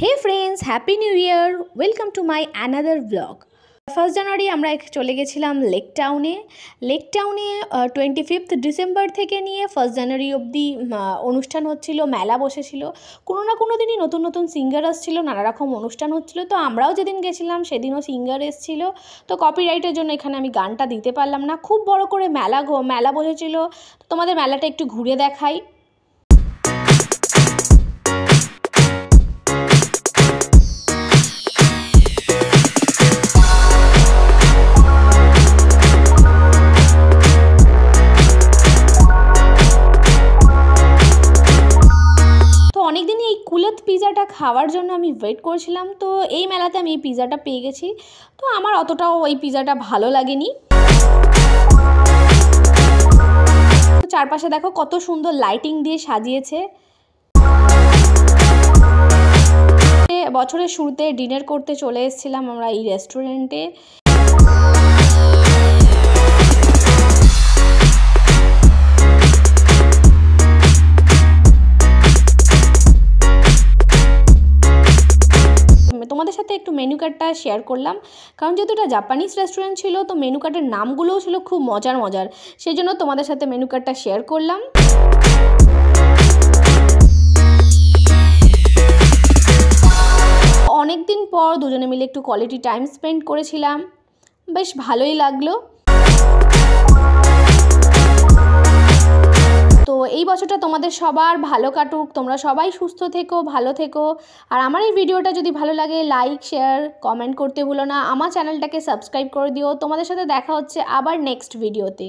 Hey friends, happy new year. Welcome to my another blog. 1 জানুয়ারি আমরা চলে গেছিলাম লেক টাউনে। 25 ডিসেম্বর থেকে নিয়ে 1 জানুয়ারি অবধি অনুষ্ঠান হচ্ছিল, মেলা বসেছিল। কোনো না কোনো দিনই নতুন নতুন সিঙ্গার আসছিলো, নানা রকম অনুষ্ঠান হচ্ছিলো। তো আমরাও যেদিন গেছিলাম সেদিনও সিঙ্গার এসেছিল। তো কপিরাইটের জন্য এখানে আমি গানটা দিতে পারলাম না। খুব বড় করে মেলা বসেছিল। তো তোমাদের মেলাটা একটু ঘুরে দেখাই। অনেকদিনই এই কুলেত পিজাটা খাওয়ার জন্য আমি ওয়েট করছিলাম। তো এই মেলাতে আমি এই পিজাটা পেয়ে গেছি। তো আমার অতটাও এই পিজাটা ভালো লাগেনি। চারপাশে দেখো কত সুন্দর লাইটিং দিয়ে সাজিয়েছে। বছরের শুরুতে ডিনার করতে চলে এসেছিলাম আমরা এই রেস্টুরেন্টে। তোমাদের সাথে একটু মেনু কার্ডটা শেয়ার করলাম, কারণ যেহেতু এটা জাপানিজ রেস্টুরেন্ট ছিল তো মেনু কার্ডের নামগুলোও ছিল খুব মজার। সেই জন্য তোমাদের সাথে মেনু কার্ডটা শেয়ার করলাম। অনেক দিন পর দুজনে মিলে একটু কোয়ালিটি টাইম স্পেন্ড করেছিলাম, বেশ ভালোই লাগলো। তো এই বছরটা তোমাদের সবার ভালো কাটুক, তোমরা সবাই সুস্থ থেকো, ভালো থেকো। আর আমার এই ভিডিওটা যদি ভালো লাগে লাইক, শেয়ার, কমেন্ট করতে ভুলো না। আমার চ্যানেলটাকে সাবস্ক্রাইব করে দিও। তোমাদের সাথে দেখা হচ্ছে আবার নেক্সট ভিডিওতে।